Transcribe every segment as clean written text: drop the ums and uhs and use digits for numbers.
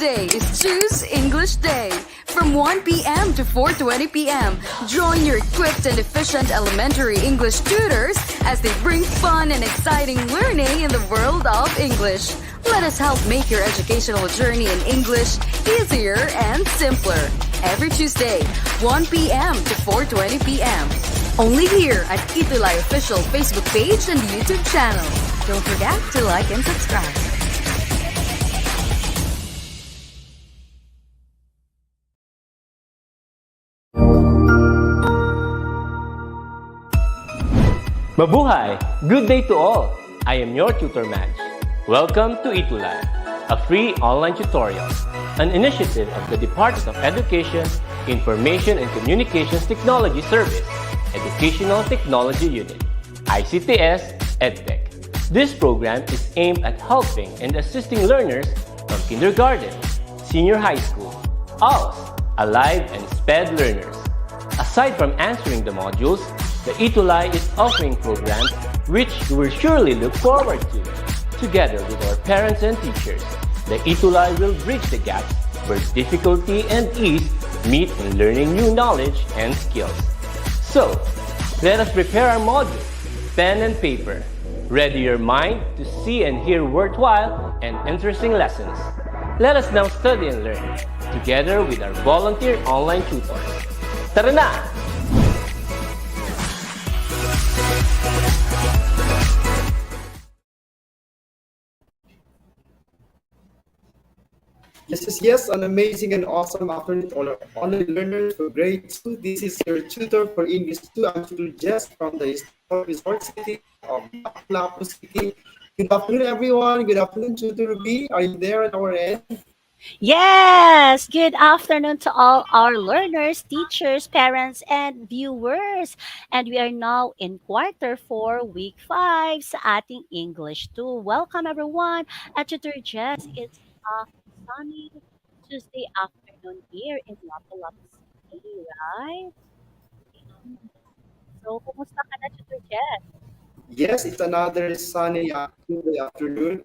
Today is Choose English Day. From 1 p.m. to 4:20 p.m., join your equipped and efficient elementary English tutors as they bring fun and exciting learning in the world of English. Let us help make your educational journey in English easier and simpler. Every Tuesday, 1 p.m. to 4:20 p.m. Only here at ETUlay official Facebook page and YouTube channel. Don't forget to like and subscribe. Mabuhay! Good day to all! I am your tutor Madge. Welcome to ETUlay, a free online tutorial, an initiative of the Department of Education, Information and Communications Technology Service, Educational Technology Unit, ICTS EdTech. This program is aimed at helping and assisting learners from kindergarten, senior high school, ALS, Alive, and SPED learners. Aside from answering the modules, the ETUlay is offering programs which you will surely look forward to. Together with our parents and teachers, the ETUlay will bridge the gap where difficulty and ease meet in learning new knowledge and skills. So, let us prepare our modules, pen and paper. Ready your mind to see and hear worthwhile and interesting lessons. Let us now study and learn, together with our volunteer online tutors. Tara na! Yes, an amazing and awesome afternoon to all our online learners for grade 2. This is your tutor for English 2. I'm tutor Jess from the historic resort city of Lapu City. Good afternoon, everyone. Good afternoon, tutor B. Are you there at our end? Yes, good afternoon to all our learners, teachers, parents, and viewers. And we are now in quarter 4, week 5 sa ating English 2. Welcome everyone. At Tutor Jess, it's a sunny Tuesday afternoon here in Lapu-Lapu City, right? So, kumusta ka na, Tutor Jess? Yes, it's another sunny Tuesday afternoon.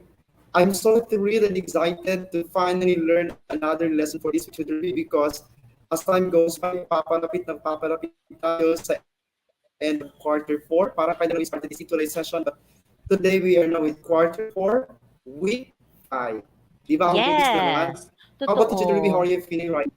I'm so thrilled and excited to finally learn another lesson for this tutor B because as time goes by, papalapit tayo sa end of quarter 4. Para kaya we started this ETUlay session, but today we are now in quarter 4, week 5. Di ba ang bilis naman? Yes, How about you, tutor B? How totoo. are you feeling right now?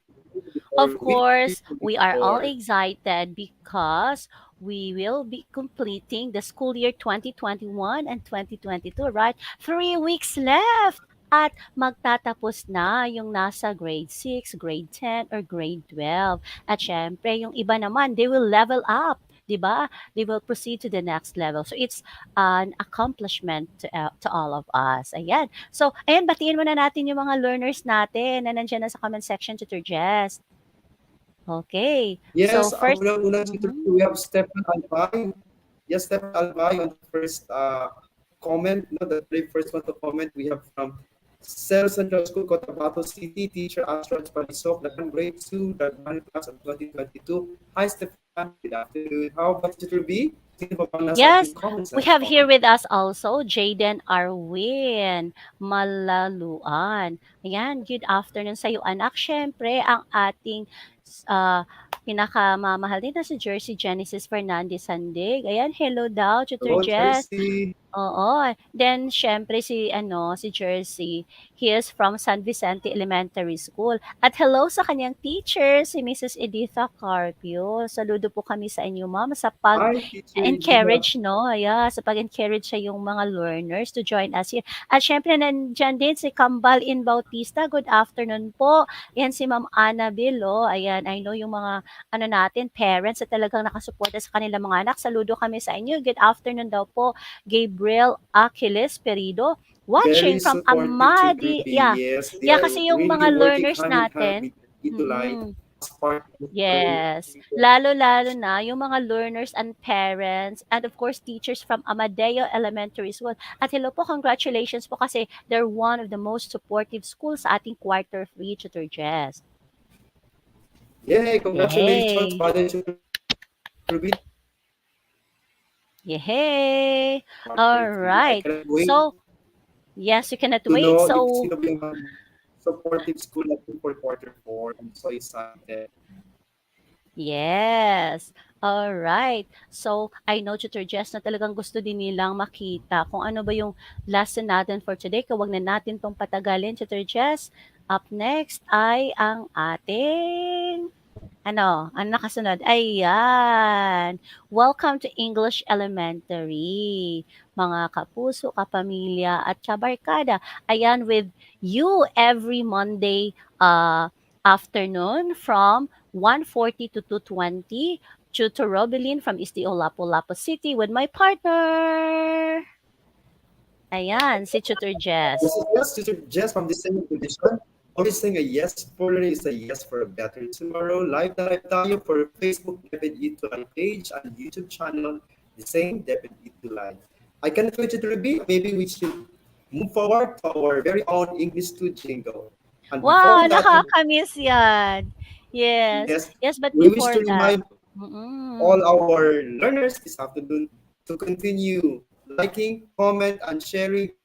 Of Or week 3 course, to week we are all 4? excited because we will be completing the school year 2021 and 2022, right? 3 weeks left at magtatapos na yung nasa grade 6, grade 10, or grade 12. At syempre, yung iba naman, they will level up. 'Di ba? They will proceed to the next level. So it's an accomplishment to all of us. Ayan. So, ayan, batiin muna natin yung mga learners natin na nandiyan na sa comment section, Tutor Jess. Okay. So Yes, first, unang-una tutor mhm. B, we have Stefan Albay. Yes, Stefan Albay on the first comment, no, the very first one to comment we have from Cell Central School, Cotabato City, teacher Astro Palisok, grade 2, Dagman class of 2022. Hi, Stefan. Good afternoon. How about tutor B? Sino pa bang nasa ating Yes, comment we have section? here with us also Jaden Arwin Malaluan. Ayan, good afternoon sa iyo anak. Siyempre, ang ating uh, pinakamamahal din na si Jersey Genesis Fernandez Sandig. Ayan, hello daw, Tutor Hello, Jess. Jersey. Oo. Then siyempre si Jersey, he is from San Vicente Elementary School. At hello sa kanyang teacher, si Mrs. Editha Carpio. Saludo po kami sa inyo, ma'am, sa Hi, teacher Edina. encourage 'no, yeah, sa pag-encourage sa yung mga learners to join us here. At siyempre nandiyan din si Kambal In Bautista, good afternoon po. Yan si Ma'am Annabel, oh, ayan, I know yung mga ano natin, parents na talagang nakasuporta sa kanilang mga anak. Saludo kami sa inyo. Good afternoon daw po, Gabriel Aquiles Perido, watching Very from supportive tutor Amadi. B. Yeah, Yes, they yeah, are kasi yung really mga working learners hand in hand natin, with ETUlay mm, as part of the yes. Lalo-lalo na yung mga learners and parents and of course teachers from Amadeo Elementary School. At hello po, congratulations po kasi they're one of the most supportive schools sa ating quarter 3, Tutor Jess. Yay, congratulations, Yay! Father Tutor B. Yay! Quarter All 3. I right. cannot wait So, yes, you cannot to wait. know if So, sino ba yung supportive school natin for quarter four. I'm so excited. Yes. All right. So, I know, Tutor Jess, na talagang gusto din nilang makita kung ano ba yung lesson natin for today. Kaya na natin tong patagalin, Tutor Jess. Up next ay ang ating ano nakasunod? Ayan. Welcome to English Elementary. Mga kapuso, kapamilya, at kabarkada. Ayan, with you every Monday afternoon from 1:40 to 2:20. Tutor Robelin from STO Lapu-Lapu City with my partner. Ayan, si Tutor This Jess. is just just from the same tradition. Always saying a yes for learning is a yes for a better tomorrow. Live na live tayo for Facebook DepEd ETUlay page and YouTube channel, the same DepEd ETUlay. I cannot wait to review. Maybe we should move forward to our very own English to jingle. And before Wow, that, nakakamiss yan. Yes. yes, Yes, but we wish before to that, remind all mm. our learners this afternoon to continue liking, comment, and sharing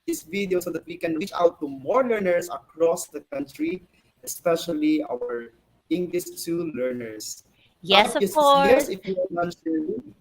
this video so that we can reach out to more learners across the country, especially our English 2 learners. Yes, of Yes, course. if you are not sharing.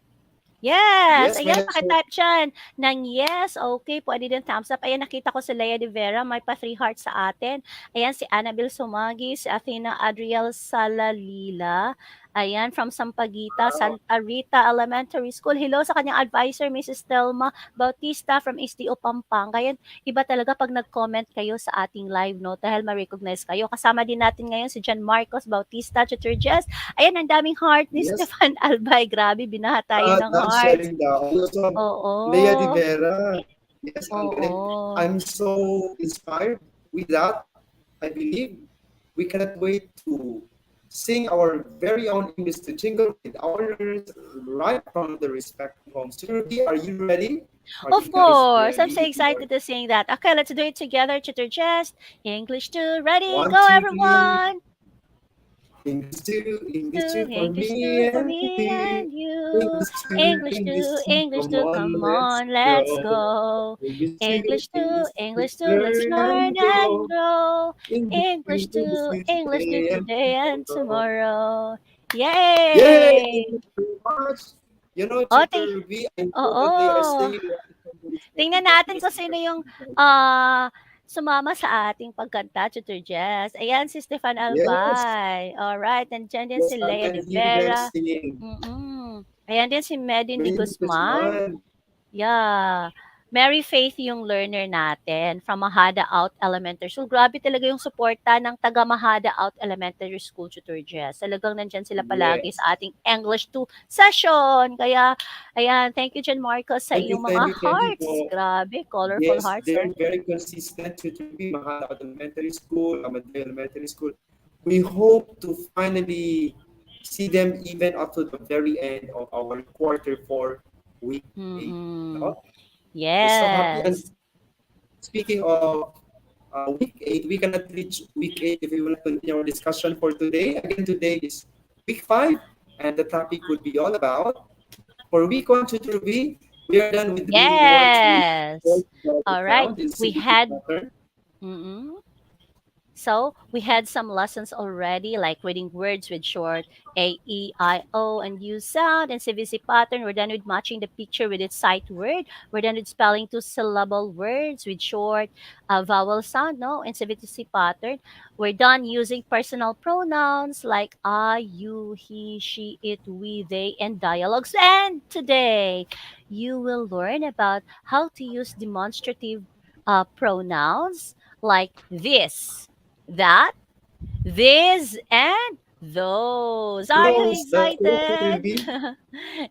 Yes, Yes, ayan, may paki-type diyan ng yes, okay, puwede din thumbs up. Ayan, nakita ko si Lea de Vera, may pa-3 hearts sa atin. Ayan, si Annabel Sumagi, si Athena Adriel Salalila, ayan, from Sampaguita, Santa Rita Elementary School. Hello sa kanyang advisor, Mrs. Telma Bautista from STO Pampanga. Ayan, iba talaga 'pag nag-comment kayo sa ating live 'no, dahil ma-recognize kayo. Kasama din natin ngayon si John Marcos Bautista, Tutor Jess. Ayan, ang daming heart ni yes, Stefan Albay. Grabe, binaha tayo ng not hearts. sharing the also Leah de Oo. Vera. Yes, ang galing. Oo. I'm so inspired with that. I believe we cannot wait to sing our very own English to jingle with our learners right from the respective homes. Ruby, are you ready? Are Of you guys course. I'm ready? so If you are excited to sing that. Okay, let's do it together. Tutor Jess. English 2. Ready? one, Go, two, three, everyone. English two To for English me 2 for and me you. and you. English 2, English come 2, on, come let's on, let's go. go. English 2, English 2, let's learn learn and and grow. grow. English 2 Today and today and tomorrow. tomorrow. Yay! Yay! Thank you very much. You know, O, Tutor V, I know that they are oo. singing right from the respective Tingnan natin kung offices. sino yung, ah, sumama sa ating pagkanta, Tutor Jess. Ayan, si Stefan Yes, Albay. Alright, nandiyan din yes, si I Lea can de hear them Vera. singing. Ayan din si Medin Di Merry Guzman. Christmas. Yeah. Mary Faith yung learner natin from Mahada Out Elementary School. Grabe talaga yung suporta ng taga Mahada Out Elementary School, Tutor Jess. Talagang nandyan sila palagi Yes. sa ating English 2 session. Kaya, ayan, thank you, John Marcos, sa Thank you, iyong thank mga you, thank you hearts. po. Grabe, colorful Yes, hearts, they're oh. very consistent to be Mahal Elementary School, Amadeo Elementary School. We hope to finally see them even up to the very end of our quarter four, week 8. Mm-mm. No? We're so happy. And Yes. speaking of week 8, we cannot reach week 8 if we will not continue our discussion for today. Again, today is week 5, and the topic would be all about for week 1 to 3, we are done with reading words with Yes. All right. sound in We CBC had pattern. mm-mm. So we had some lessons already, like reading words with short A, E, I, O, and U sound and CVC pattern. We're done with matching the picture with its sight word. We're done with spelling two-syllable words with short vowel sound, no, and CVC pattern. We're done using personal pronouns like I, you, he, she, it, we, they, and dialogues. And today, you will learn about how to use demonstrative pronouns like that, this, and those. Are you Those, that's correct, excited? Ruby.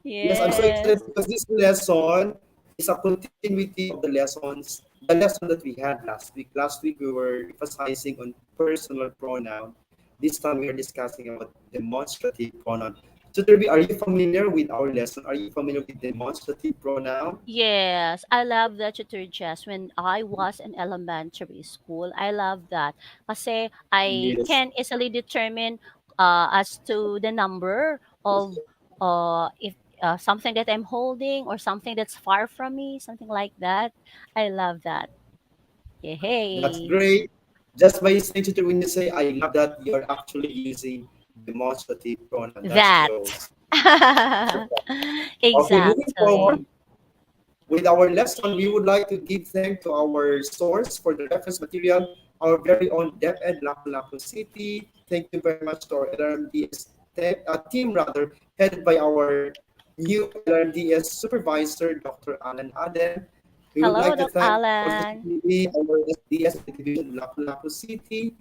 Yes, I'm so excited Yes. because this lesson is a continuity of the lesson that we had last week. Last week we were emphasizing on personal pronoun. This time we are discussing about demonstrative pronoun. So, Ruby, are you familiar with our lesson? Are you familiar with demonstrative pronoun? Yes, I love that tutor Jess. When I was in elementary school, I love that. Kasi I Yes. can easily determine as to the number of if something that I'm holding or something that's far from me, something like that. I love that. That's Yay. great. Just by saying to when you say I love that, you're actually using demonstrative pronoun. That That. shows. Okay, moving Exactly. forward with our lesson, we would like to give thanks to our source for the reference material, our very own DepEd Lapu-Lapu City. Thank you very much to our LRMDS team, rather, headed by our new LRMDS supervisor, Dr. Alan Aden. We would Hello, like to Doc thank also Alan. our SDS of the Division of Lapu-Lapu City,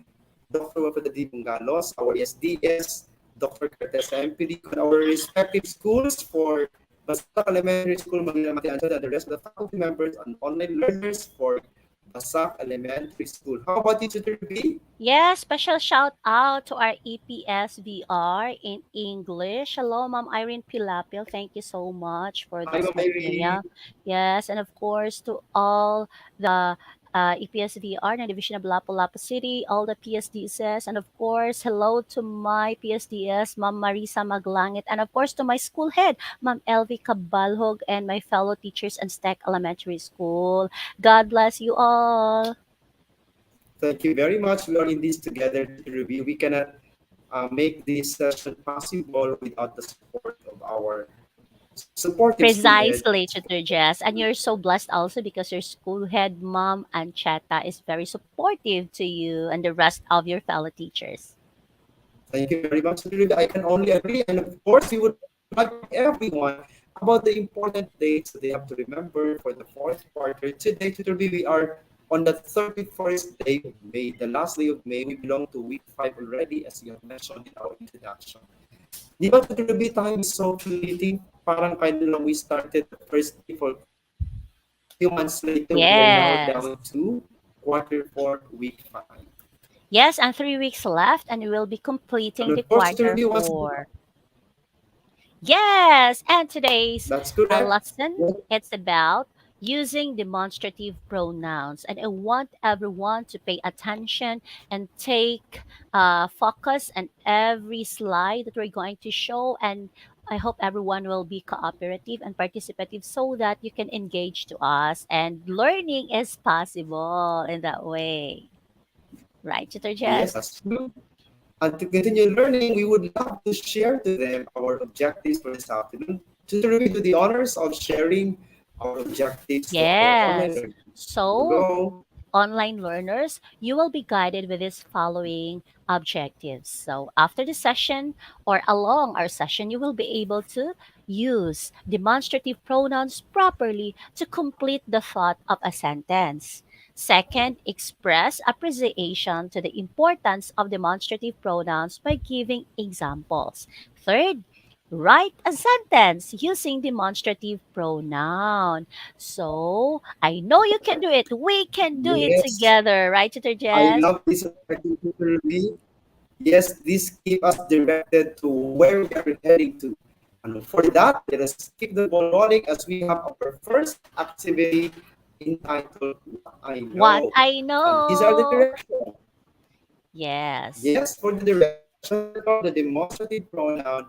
Dr. Wapatadi Bungalos, our SDS, Dr. Curtis MPD, and our respective schools for Basak Elementary School, Manila Matianzo, and the rest of the faculty members and online learners for Basak Elementary School. How about you, Tutor B? Yeah, special shout out to our EPSVR in English. Hello, Ma'am Irene Pilapil. Thank you so much for Hi, this Ma'am Irene. material. Yes, and of course to all the EPSVR na Division of Lapu-Lapu City, all the PSDSs, and of course, hello to my PSDS, Ma'am Marisa Maglangit, and of course to my school head, Ma'am Elvi Cabalhog, and my fellow teachers in Stack Elementary School. God bless you all. Thank you very much. We are in this together, Tutor B. We cannot make this session possible without the support of our supportive school head. Precisely, Tutor Jess. And you're so blessed also because your school head mom and Cheta is very supportive to you and the rest of your fellow teachers. Thank you very much, Tutor B. I can only agree. And of course, we would like to remind everyone about the important dates that they have to remember for the fourth quarter. Today, Tutor B, we are on the 31st day of May, the last day of May. We belong to week 5 already, as you have mentioned in our introduction. Di ba, Tutor B, time is so fleeting. Parang kailan lang we started the first day for quarter 3. Few months later, we are now Yes. down to quarter 4, week 5. Yes, and 3 weeks left and we will be And completing the of course, Tutor quarter B, once four. Yes, and today's that's correct. lesson it's about using demonstrative pronouns, and I want everyone to pay attention and take focus on every slide that we're going to show, and I hope everyone will be cooperative and participative so that you can engage to us and learning is possible in that way. Right, Tutor Yes, Jess? that's true. And to continue learning, we would love to share to them our objectives for this afternoon. Tutor, we do the honors of sharing our objectives to our online Yes. learners. So Go. online learners, you will be guided with these following objectives. So, after the session or along our session, you will be able to use demonstrative pronouns properly to complete the thought of a sentence. Second, express appreciation to the importance of demonstrative pronouns by giving examples. Third, write a sentence using demonstrative pronoun. So, I know you can do it. We can do it Yes, together, right, Tutor I Jess? love this objective, Tutor B. Yes, this keep us directed to where we are heading to. And for that, let us keep the ball rolling as we have our first activity entitled What I What Know. I And these are the know. directions. Yes. Yes, for the direction, first of all, the demonstrative pronoun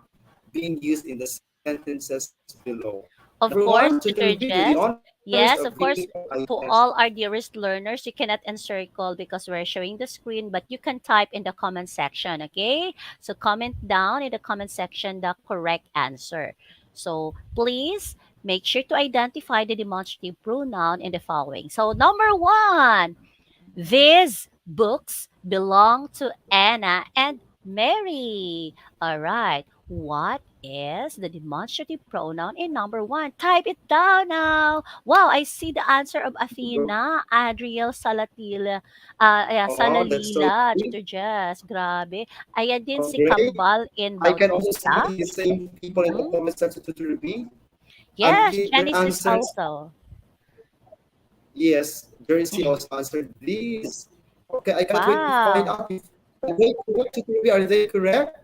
being used in the sentences below. Of Number course, one, to Tutor review the Jess. honors of Yes, reading of all course, to items. all our dearest learners, you cannot encircle because we're showing the screen, but you can type in the comment section, okay? So comment down in the comment section the correct answer. So please make sure to identify the demonstrative pronoun in the following. So number one, these books belong to Anna and Mary. All right. What is the demonstrative pronoun in number one? Type it down now. Wow, I see the answer of Athena, Adriel Salatila, yeah, Oh, that's so Salalila, great. Tutor Jess. Grabe. Ayan din Oh, si great. Kambal in I can also see Bautista. the same people in the Mhm. comment section to review. And Yes, their Genesis answers, also. yes, Jersey also answered these. Okay, I can't wait to find Wow. out if are they correct to review. Are they correct?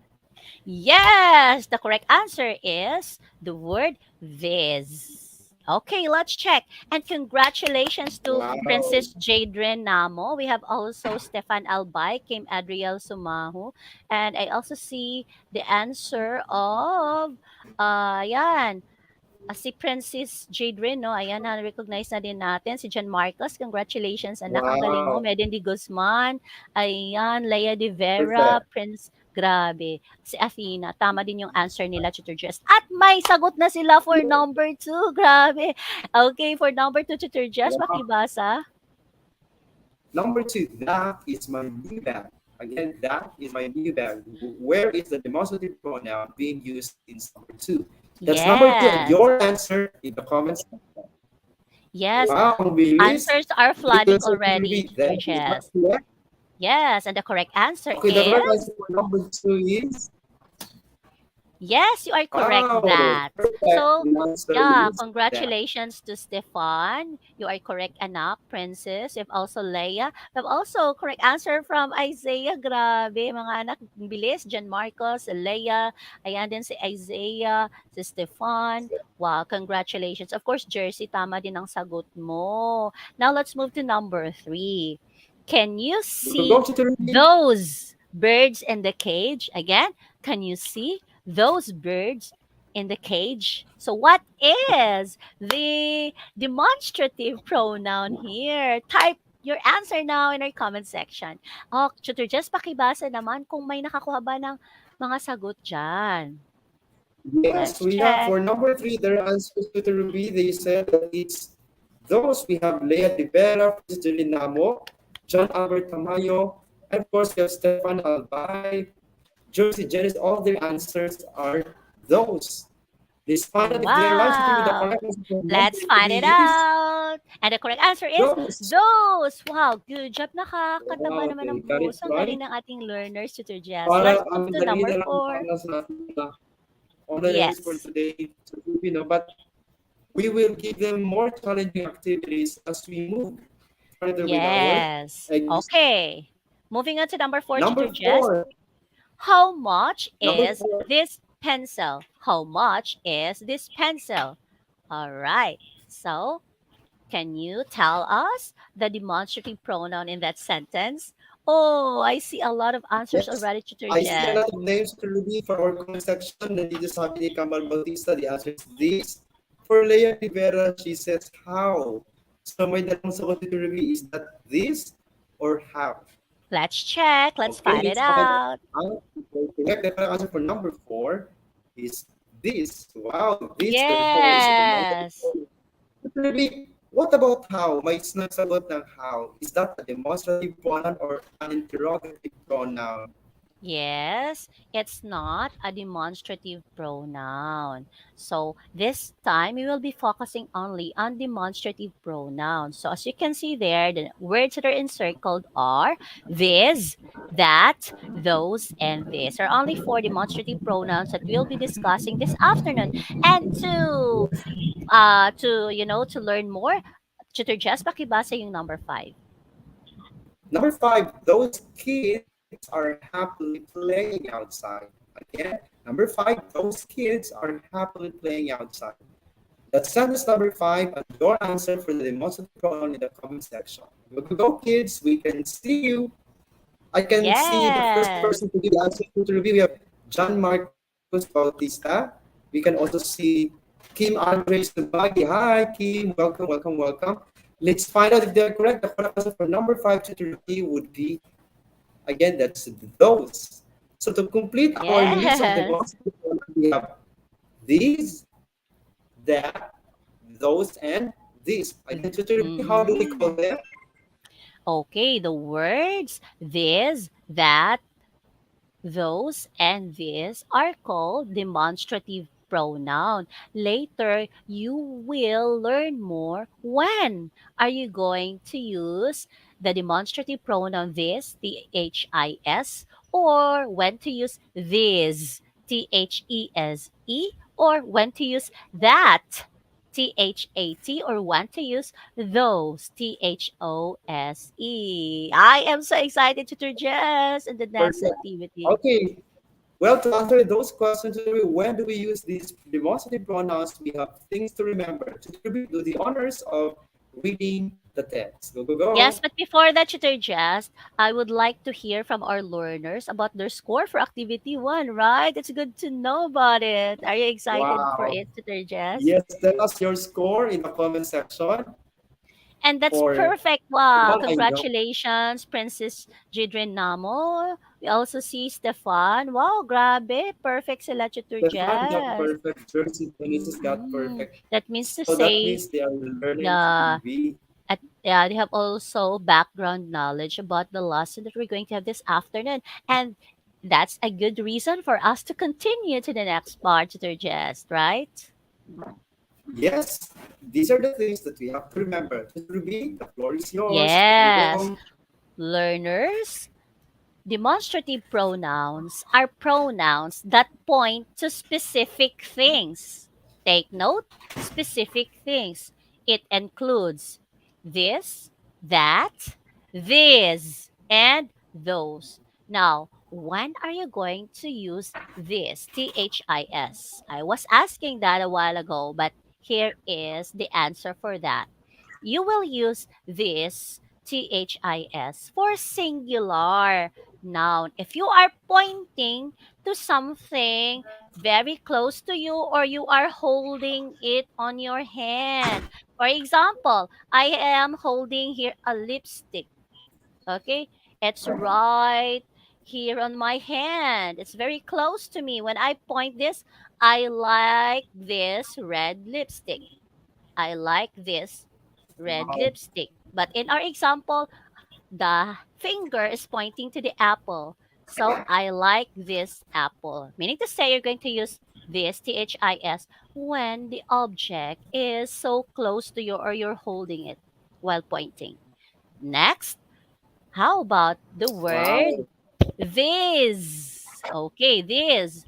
Yes, the correct answer is the word this. Okay, let's check. And congratulations to Wow. Princess Jadrin Namo. We have also Stefan Albay, Kim Adriel Sumahu. And I also see the answer of, yan, Si Princess Jadrin, no? Ayan, na-recognize na din natin. Si John Marcos, congratulations, anak. Ang galing mo. Wow, Meden de Guzman. Ayan, Leia de Vera, perfect. Prince, grabe. Si Athena, tama din yung answer nila, Tutor Jess. At may sagot na sila for number 2. Grabe. Okay, for number 2, Tutor Jess, Wow. makibasa. Number two, that is my new bag. Again, that is my new bag. Where is the demonstrative pronoun being used in number two? That's number two, and Yes. your answer in the comments. Yes. Wow, ang bilis. Answers are flooding Because already, Tutor that is not Jess. correct. Yes, and the correct answer Okay, the correct is answer for number two is yes, you are correct wow, that. perfect. So, The answer yeah, is that. congratulations to Stefan. You are correct, anak, princess. You have also Leia. You have also correct answer from Isaiah. Grabe, mga anak, bilis. John Marcos, Leia. Ayan din si Isaiah, si Stefan. Wow, congratulations. Of course, Jersey, tama din ang sagot mo. Now, let's move to number 3. Can you Go see to the reading. those birds in the cage? Again, can you see those birds in the cage? So, what is the demonstrative pronoun here? Type your answer now in our comment section. Oh, tutor, just pakibasa naman kung may nakakuha ba ng mga sagot dyan. Yes, Let's we have check. for number three, their answers to the review. They said that it's those we have Lea de Vera, Francis Namo, John Albert Tamayo, and of course we have Stefan Albay, Josie Janice. All their answers are those. Let's find out if they're right with the Wow. correct answer for number Let's find it three is out. And the correct answer is those. those. Wow, good job. Nakakataba Wow, naman they ng got it puso. Ang right. galing ng ating learners, Tutor Jess. Para Let's move ang to dali number na lang 4. para sa ating mga learners for Yes. today. So, but we will give them more challenging activities as we move further with our Yes. Okay. Moving on to number 4, number Tutor Jess. four. How much Number is four. this pencil? How much is this pencil? All right. So, can you tell us the demonstrative pronoun in that sentence? Oh, I see a lot of answers Yes. already, Tutor I see a Jess. lot of names to read for our comment section. Nandito sabi ni Kamal Bautista, the answer is this. For Leia Rivera, she says how. So may dalawang sagot to review. Is that this or how? Let's check. Let's Okay, find it let's find out. out. Correct. The correct answer for number four is this. Wow, this therefore is the Yes. demonstrative. Really, what about how? May nagsagot ng how. Is that a demonstrative pronoun or an interrogative pronoun? Yes, it's not a demonstrative pronoun. So this time we will be focusing only on demonstrative pronouns. So as you can see there, the words that are encircled are this, that, those, and this are only 4 demonstrative pronouns that we'll be discussing this afternoon. And to learn more, Tutor Jess, pakibasa yung number 5. Number five, those kids are happily playing outside. Again, number five, those kids are happily playing outside. That's sentence number five, and your answer for the demonstrative pronoun in the comment section. Go, kids. We can see you. I can see the first Yes. person to give the answer to the review. We have John Marcos Bautista. We can also see Kim Andre Subagi. Hi, Kim. Welcome, welcome, welcome. Let's find out if they're correct. The correct answer for number five to the review would be, again, that's those. So to complete our list of the Yes. we have these, that, those, and this. Again, to the review, how do we call Mhm. them? Okay, the words this, that, those, and this are called demonstrative pronoun. Later, you will learn more when are you going to use the demonstrative pronoun this, this, or when to use this, these, or when to use that, THAT, or when to use those, THOSE. I am so excited to suggest in the next Perfect. activity. Okay. Well, to answer those questions, when do we use these demonstrative pronouns? We have things to remember. To do the honors of reading the text. Go, go, go. Yes, but before that, Tutor Jess, I would like to hear from our learners about their score for activity one, right? It's good to know about it. Are you excited for Wow. it, Tutor Jess? Yes, tell us your score in the comment section. And that's For perfect. Wow. one, I know. Congratulations, Princess Jidrin Namo. We also see Stefan. Wow, grabe. Perfect sila, Tutor Stefan got Jess. perfect. Jersey Denises got Mm-mm. perfect. That means to So that say, means they are learning the to yeah, they have also background knowledge about the lesson that we're going to have this afternoon. And that's a good reason for us to continue to the next part, Tutor Jess, right? Yes, these are the things that we have to remember. Just Ruby, the floor is yours. Go, go, Yes. go. Learners, demonstrative pronouns are pronouns that point to specific things. Take note, specific things. It includes this, that, this, and those. Now, when are you going to use this? THIS. I was asking that a while ago, but here is the answer for that. You will use this THIS for singular noun. If you are pointing to something very close to you or you are holding it on your hand. For example, I am holding here a lipstick. Okay? It's right here on my hand. It's very close to me. When I point this, I like this red lipstick. I like this red Wow. lipstick. But in our example, the finger is pointing to the apple. So I like this apple. Meaning to say you're going to use this THIS when the object is so close to you or you're holding it while pointing. Next, how about the word Wow. this? Okay, this.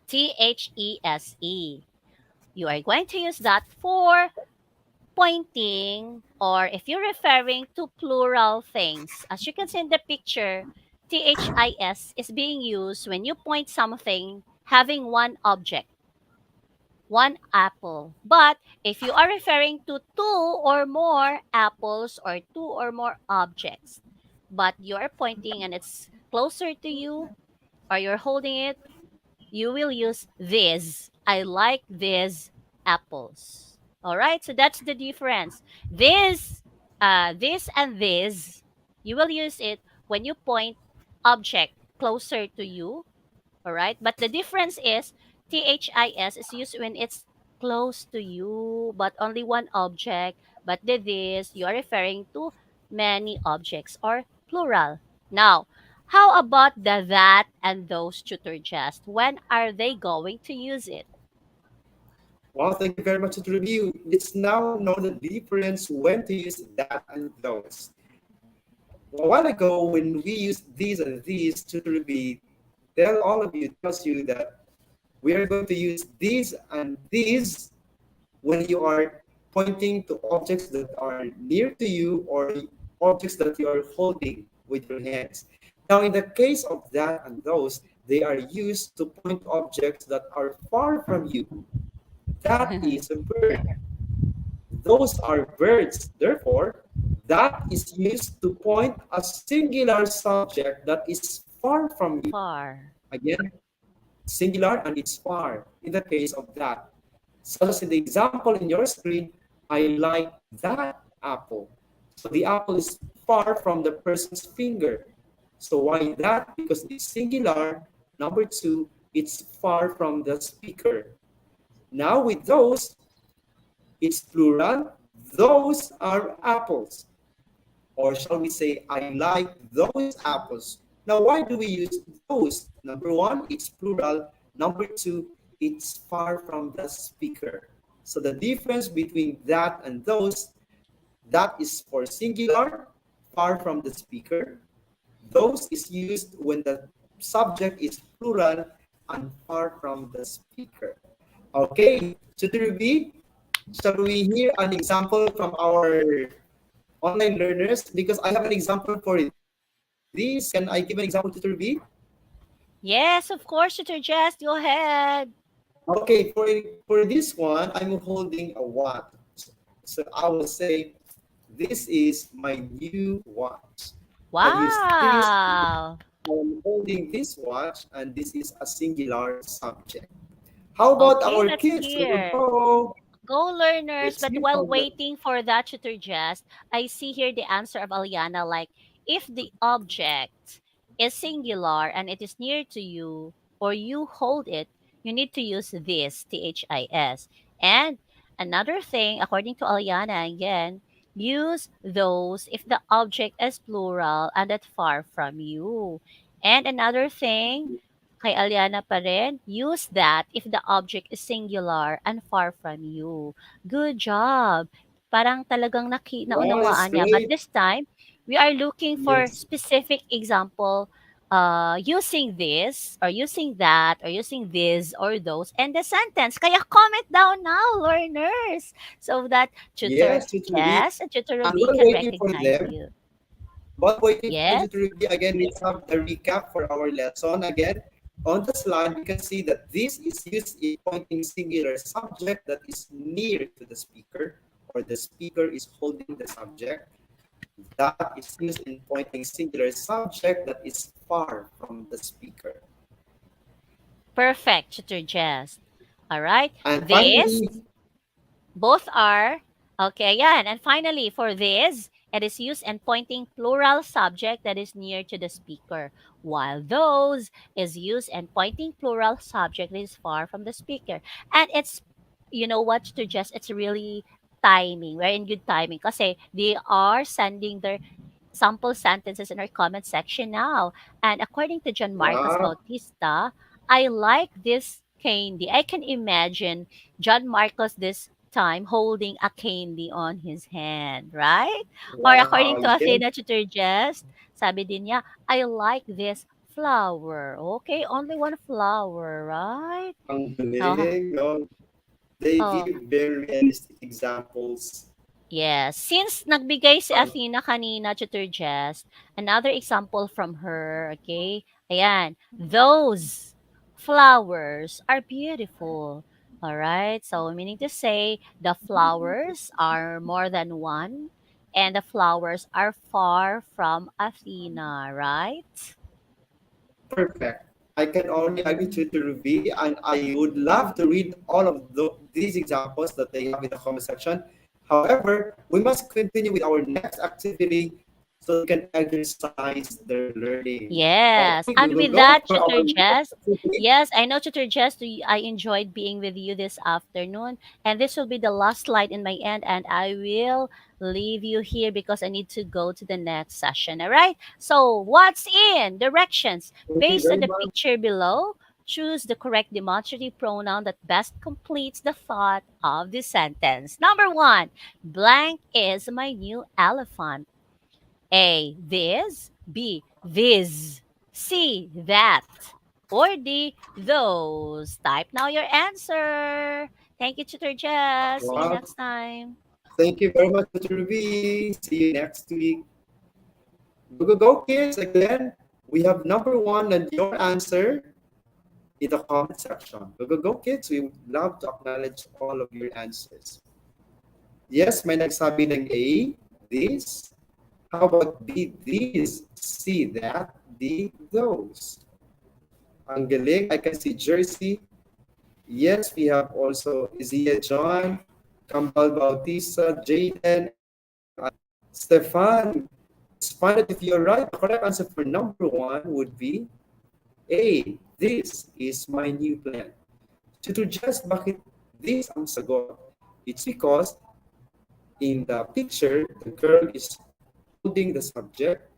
THESE. You are going to use that for pointing, or if you're referring to plural things. As you can see in the picture, THIS is being used when you point something having one object, one apple. But if you are referring to two or more apples or two or more objects, but you're pointing and it's closer to you or you're holding it, you will use this. I like these apples. All right, so that's the difference. This and this, you will use it when you point object closer to you. All right, but the difference is THIS is used when it's close to you, but only one object. But the this, you are referring to many objects or plural. Now, how about the that and those, tutor just? When are they going to use it? Wow, thank you very much to review. Let's now know the difference when to use that and those. A while ago, when we used these and these to be tell all of you, tells you that we are going to use these and these when you are pointing to objects that are near to you or objects that you are holding with your hands. Now, in the case of that and those, they are used to point objects that are far from you. That is a bird. Those are birds. Therefore, that is used to point a singular subject that is far from you. Far. Again, singular and it's far in the case of that. Such as in the example in your screen, I like that apple. So the apple is far from the person's finger. So why that? Because it's singular. Number two, it's far from the speaker. Now with those, it's plural. Those are apples. Or shall we say, I like those apples. Now, why do we use those? Number one, it's plural. Number two, it's far from the speaker. So the difference between that and those, that is for singular, far from the speaker. Those is used when the subject is plural and far from the speaker. Okay, to review, shall we hear an example from our online learners? Because I have an example for this. Can I give an example to review? Yes, of course, tutor Jess. Go ahead. Okay, for this one, I'm holding a what? So I will say this is my new watch. And you seriously, Wow. I'm holding this watch, and this is a singular subject. How about Okay, our let's kids? Go, go, hear. go. Go learners, Let's but hear while from them. waiting for that tutor Jess, I see here the answer of Aliana like if the object is singular and it is near to you or you hold it, you need to use this THIS. And another thing, according to Aliana again, use those if the object is plural and at far from you. And another thing, kay Aliana pa rin, use that if the object is singular and far from you. Good job. Parang talagang Wow, that's naunawaan niya. But great. this time, we are looking for Yes. specific example using this or using that or using this or those and the sentence. Kaya comment down now, learners, so that tutor Yes, Tutor V. Jess and tutor And Ruby while can waiting for recognize them, you. while waiting for them, Yes? Tutor V, again, let's have the recap for our lesson. Again, on the slide, we can see that this is used in pointing singular subject that is near to the speaker, or the speaker is holding the subject. That is used in pointing singular subject that is far from the speaker. Perfect, tutor Jess. All right. And This finally, both are okay, yan. And finally, for this, it is used in pointing plural subject that is near to the speaker, while those is used in pointing plural subject that is far from the speaker. And it's, you know what, to just, it's really timing. We're in good timing kasi they are sending their sample sentences in our comment section now. And according to John Marcos wow, Bautista, I like this candy. I can imagine John Marcos this time holding a candy on his hand, right? Or wow, according to yes, Athena Chuturjest, sabi din niya, I like this flower. Okay, only one flower, right? ang Oh, galing, no? They oh, give very realistic examples. yes. Since nagbigay si Um, Athena kanina, Tutor Jess, another example from her, okay? Ayan. Those flowers are beautiful. All right. So, meaning to say, the flowers are more than one, and the flowers are far from Athena, right? Perfect. I can only agree to Ruby, and I would love to read all of these examples that they have in the comment section. However, we must continue with our next activity so they can exercise their learning. Yes. Okay, we And will with go that, for our Tutor next Jess, activity. yes, I know, Tutor Jess, I enjoyed being with you this afternoon. And this will be the last slide in my end, and I will leave you here because I need to go to the next session. All right. So, what's in? Directions. Thank you Based on very the much. picture below, choose the correct demonstrative pronoun that best completes the thought of the sentence. Number one, blank is my new elephant. A, this. B, this. C, that. Or D, those. Type now your answer. Thank you, Tutor Jess. See you Wow. next time. Thank you very much, Dr. Ruby. See you next week. Go, go, go, kids. Again, we have number one and your answer in the comment section. Go, go, go, kids. We would love to acknowledge all of your answers. Yes, may nagsabi ng A, this. How about B, these? C, that. D, those. Ang galing. I can see Jersey. Yes, we have also Izia John, Kambal Bautista, Jaden, Stefan. It's fine that if you're right, the correct answer for number one would be A. This is my new plan. To just bakit this ang sagot? It's because in the picture, the girl is holding the subject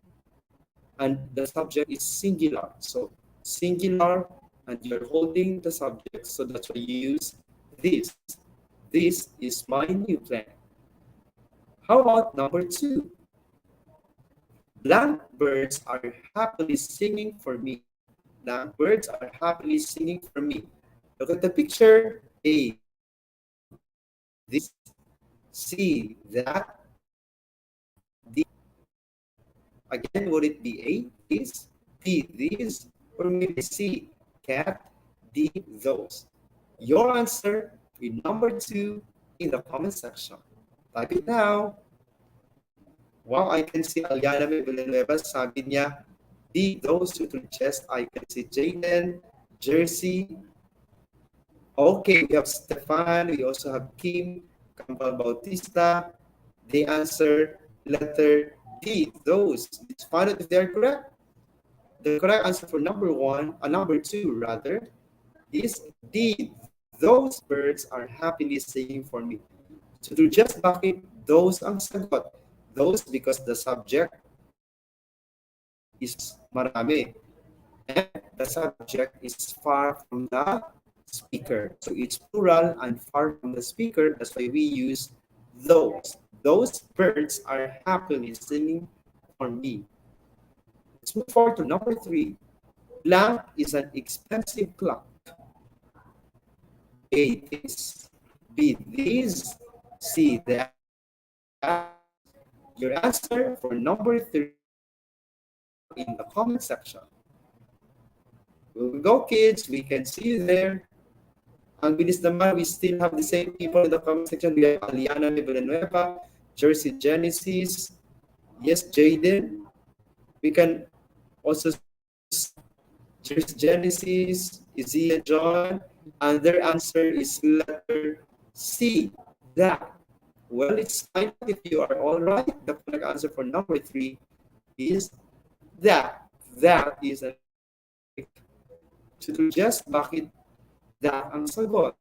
and the subject is singular. So singular and you're holding the subject. So that's why you use this. This is my new plan. How about number two? Blackbirds are happily singing for me. Blackbirds are happily singing for me. Look at the picture. A, this, C, that, D. Again, would it be A, this, B, these, or maybe C, cat, D, those? Your answer in number two in the comment section. Type it now. Wow, I can see Aliana Villanueva, sabi niya, be those who suggest. I can see Jaden, Jersey. Okay, we have Stefan, we also have Kim, Campbell Bautista. They answer letter D, those. Let's find out if they're correct. The correct answer for number two rather, is D. Those birds are happily singing for me. So to just bakit those ang sagot? Those because the subject is marami. And the subject is far from the speaker. So it's plural and far from the speaker. That's why we use those. Those birds are happily singing for me. Let's move forward to number three. Blank is an expensive clock. A, this. B, these. C, that. Your answer for number three in the comment section. We go, kids. We can see you there. Ang bilis naman, we still have the same people in the comment section. We have Aliana Villanueva, Jersey Genesis. Yes, Jaden. We can also Jersey Genesis, Izia John, and their answer is letter C, that. Well, it's fine if you are all right. The correct answer for number three is that. That is a to just bakit that ang sagot.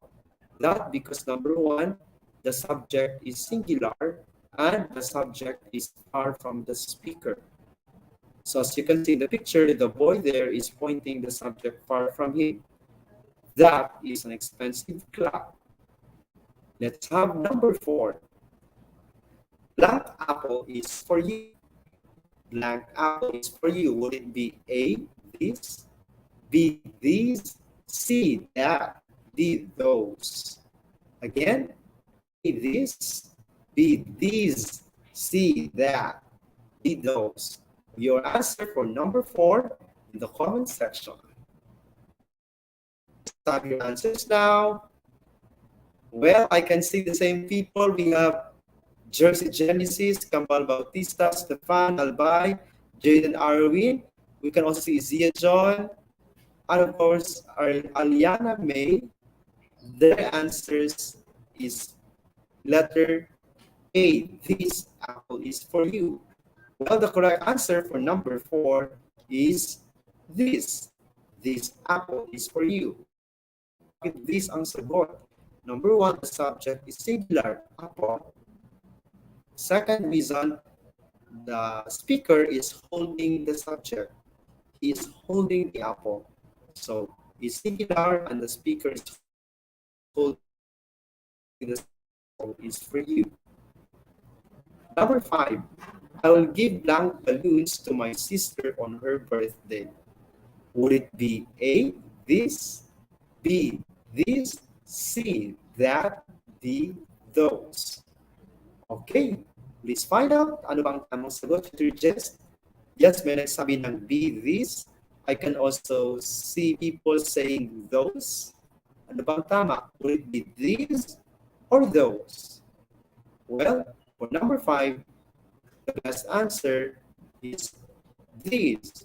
That because number one, the subject is singular and the subject is far from the speaker. So as you can see in the picture, the boy there is pointing the subject far from him. That is an expensive clock. Let's have number four. Blank apple is for you. Blank apple is for you. Would it be A, this, B, these, C, that, D, those? Again, A, this, B, these, C, that, D, those. Your answer for number four in the comment section. Have your answers now. Well, I can see the same people. We have Jersey Genesis, Campbell Bautista, Stefan Albay, Jaden Arwin. We can also see Zia John, and of course, our Aliana May. Their answers is letter A. This apple is for you. Well, the correct answer for number four is this. This apple is for you. This ang sagot. Number one, the subject is singular, apple. Second reason, the speaker is holding the subject. He is holding the apple. So it's singular and the speaker is holding the apple is for you. Number five, I will give blank balloons to my sister on her birthday. Would it be A, this, B, this, C, that, D, those? Okay, please find out ano bang tamang sagot. Yes, may nagsabi ng B, this. I can also see people saying those. Ano bang tama? Would it be these or those? Well, for number five, the best answer is these.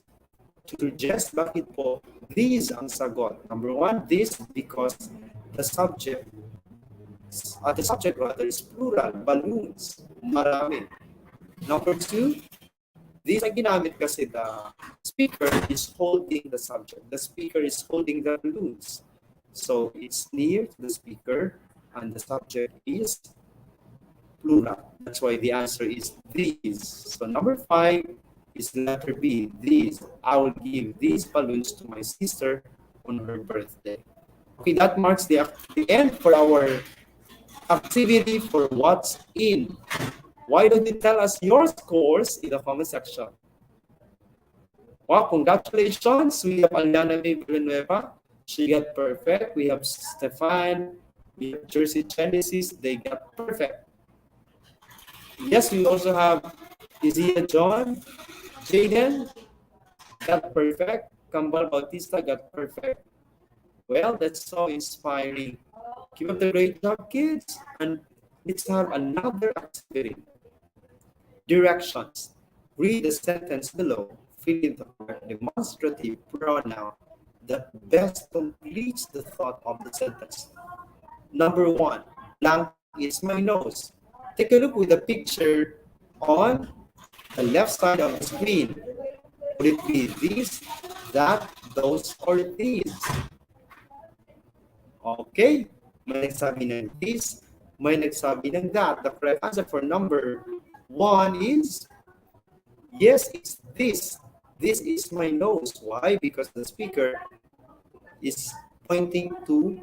To suggest bakit po these ang sagot. Number one, this because the subject rather is plural, balloons, marami. Number two, these ang ginamit kasi the speaker is holding the subject. The speaker is holding the balloons. So it's near to the speaker and the subject is plural. That's why the answer is these. So number five is letter B, these. I will give these balloons to my sister on her birthday. Okay, that marks the end for our activity for what's in. Why don't you tell us your scores in the comment section? Wow, congratulations. We have Aliana Villanueva. She got perfect. We have Stefan. We have Jersey Genesis. They got perfect. Yes, we also have Izia John. Jaden got perfect. Campbell Bautista got perfect. Well, that's so inspiring. Keep up the great job, kids. And let's have another activity. Directions. Read the sentence below. Fill in the correct demonstrative pronoun that best completes the thought of the sentence. Number one, blank is my nose. Take a look with the picture on the left side of the screen. Would it be this, that, those, or these? Okay, may nagsabi ng this, may nagsabi ng that. The correct answer for number one is, yes, it's this. This is my nose. Why? Because the speaker is pointing to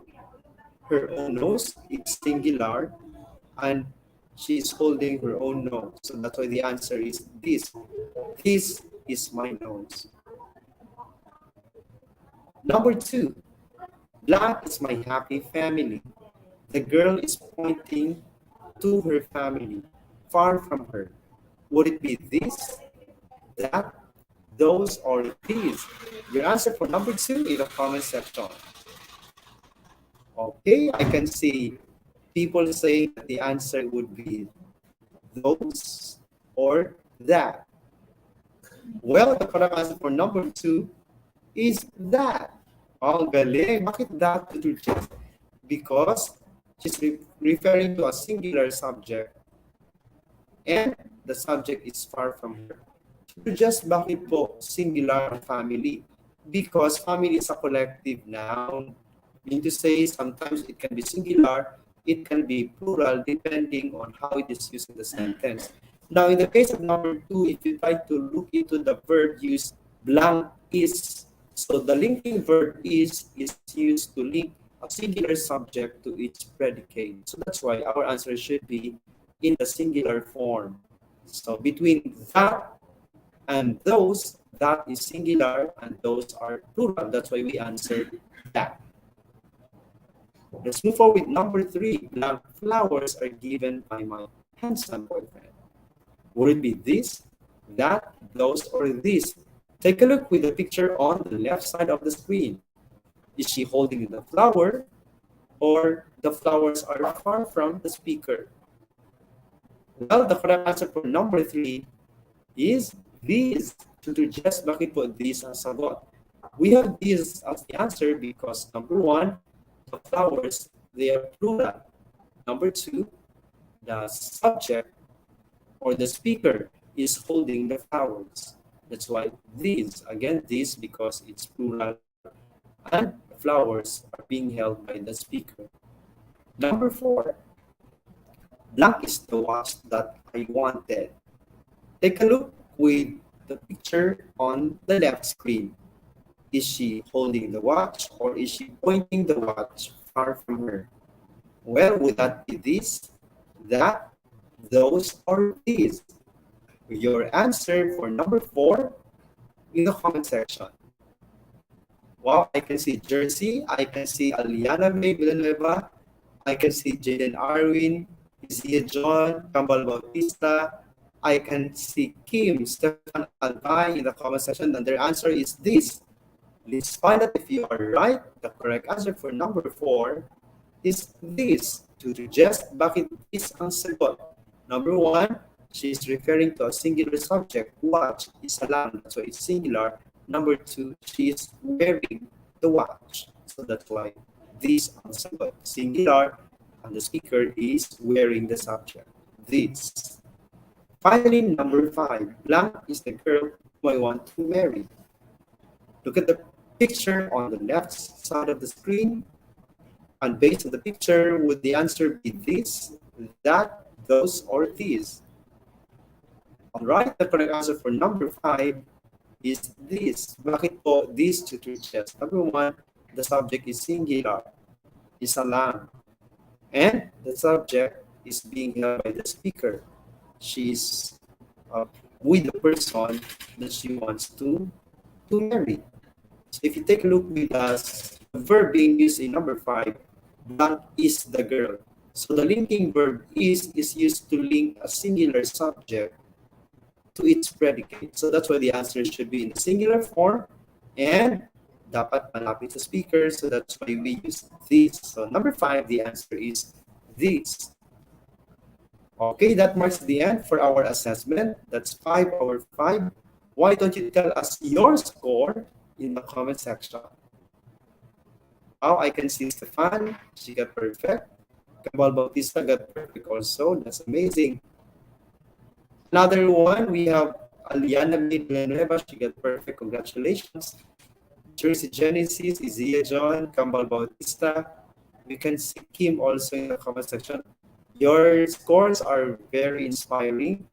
her own nose. It's singular, and she's holding her own nose. So that's why the answer is this. This is my nose. Number two, black is my happy family. The girl is pointing to her family, far from her. Would it be this, that, those, or these? Your answer for number two in the comment section. Okay, I can see people saying that the answer would be those or that. Well, the correct answer for number two is that. Oh, galing. Bakit that, Tutor Jeff? Because she's referring to a singular subject and the subject is far from her. Tutor Jeff, bakit po singular ang family? Because family is a collective noun. Mean to say, sometimes it can be singular, it can be plural, depending on how it is used in the sentence. Now, in the case of number two, if you try to look into the verb use, blank is. So the linking verb is used to link a singular subject to its predicate. So that's why our answer should be in the singular form. So between that and those, that is singular and those are plural. That's why we answered that. Let's move forward with number three. Blank flowers are given by my handsome boyfriend. Would it be this, that, those, or this? Take a look with the picture on the left side of the screen. Is she holding the flower or the flowers are far from the speaker? Well, the correct answer for number three is these. Tutor Jess, bakit po these ang sagot? We have these as the answer because number one, the flowers, they are plural. Number two, the subject or the speaker is holding the flowers. That's why these, again, these because it's plural and the flowers are being held by the speaker. Number four, blank is the watch that I wanted. Take a look with the picture on the left screen. Is she holding the watch or is she pointing the watch far from her? Well, would that be this, that, those, or these? Your answer for number four in the comment section. Wow, I can see Jersey, I can see Aliana May Villanueva, I can see Jaden Arwin, Izia John, Kambal Bautista, I can see Kim, Stefan Albay in the comment section, and their answer is this. Let's find out if you are right. The correct answer for number four is this. To suggest bakit this ang sagot. Number one, she is referring to a singular subject. Watch is a noun, so it's singular. Number two, she is wearing the watch. So that's why this ang sagot. Singular, and the speaker is wearing the subject. This. Finally, number five, blank is the girl who I want to marry. Look at the picture on the left side of the screen. And based on the picture, would the answer be this, that, those, or these? All right, the correct answer for number five is this. Bakit po these two teachers? Number one, the subject is singular, is a noun. And the subject is being held by the speaker. She's with the person that she wants to marry. So if you take a look with us, the verb being used in number five, blank is the girl. So the linking verb is used to link a singular subject to its predicate. So that's why the answer should be in the singular form and dapat malapit sa speaker. So that's why we use this. So number five, the answer is this. Okay, that marks the end for our assessment. That's 5 over 5. Why don't you tell us your score in the comment section? Now I can see Stefan, she got perfect. Kamal Bautista got perfect also. That's amazing. Another one, we have Aliana Villanueva, she got perfect. Congratulations. Jersey Genesis, Izia John, Kambal Bautista. We can see Kim also in the comment section. Your scores are very inspiring.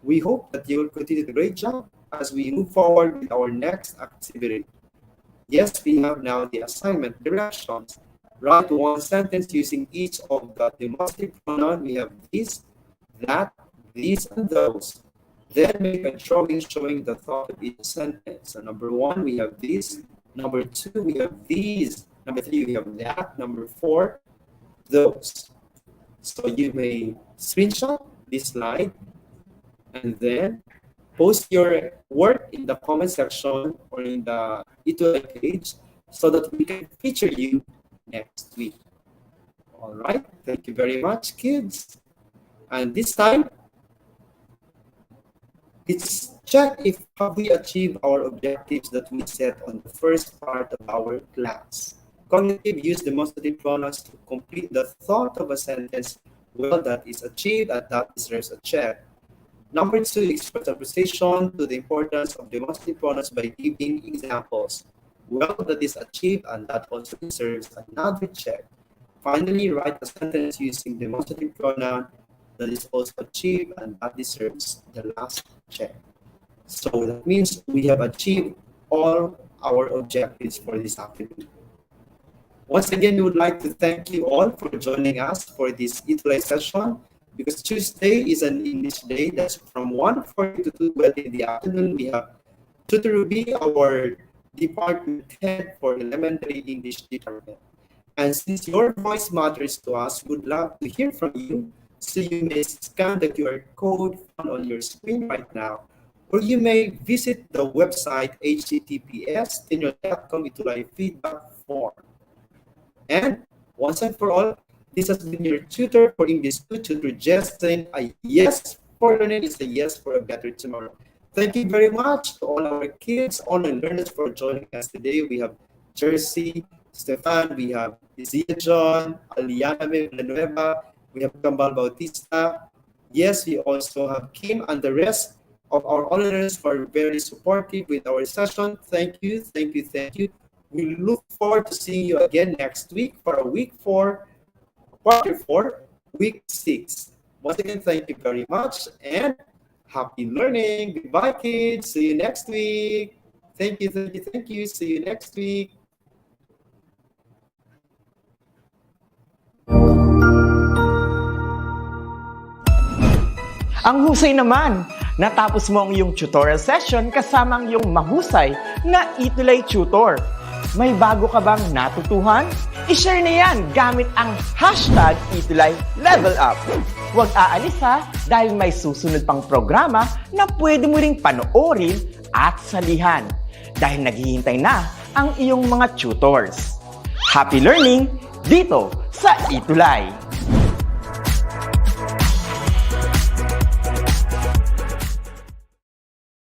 We hope that you will continue the great job as we move forward with our next activity. Yes, we have now the assignment directions. Write one sentence using each of the demonstrative pronoun. We have this, that, these, and those. Then make a drawing showing the thought of each sentence. So number 1, we have this. Number 2, we have these. Number 3, we have that. Number 4, those. So you may screenshot this slide and then post your work in the comment section or in the ETUlay page so that we can feature you next week. All right, thank you very much, kids. And this time, let's check if have we achieved our objectives that we set on the first part of our class. Cognitive use demonstrative pronouns to complete the thought of a sentence. Well, that is achieved and that deserves a check. Number 2, express appreciation to the importance of demonstrative pronouns by giving examples. Well, that is achieved and that also deserves another check. Finally, write a sentence using demonstrative pronoun. That is also achieved and that deserves the last check. So that means we have achieved all our objectives for this afternoon. Once again, we would like to thank you all for joining us for this ETUlay session. Because Tuesday is an English day, that's from 1:40 to 2:20 in the afternoon. We have Tutor Ruby, our department head for elementary English department. And since your voice matters to us, we would love to hear from you. So you may scan the QR code found on your screen right now, or you may visit the website https://tenure.com ETUlay feedback form. And once and for all, this has been your tutor for English 2, Tutor Jess, saying a yes for learning is a yes for a better tomorrow. Thank you very much to all our kids, online learners for joining us today. We have Jersey, Stefan, we have Izia John, Aliana Villanueva, we have Kambal Bautista. Yes, we also have Kim and the rest of our online learners who are very supportive with our session. Thank you, thank you, thank you. We look forward to seeing you again next week for week 4, quarter 4, week 6. Once again, thank you very much and happy learning. Goodbye, kids. See you next week. Thank you, thank you, thank you. See you next week. Ang husay naman! Natapos mo ang iyong tutorial session kasama ang iyong mahusay na ETUlay tutor. May bago ka bang natutuhan? I-share na yan gamit ang hashtag ETUlay Level Up. Huwag aalis ha dahil may susunod pang programa na pwede mo ring panoorin at salihan dahil naghihintay na ang iyong mga tutors. Happy learning dito sa ETUlay!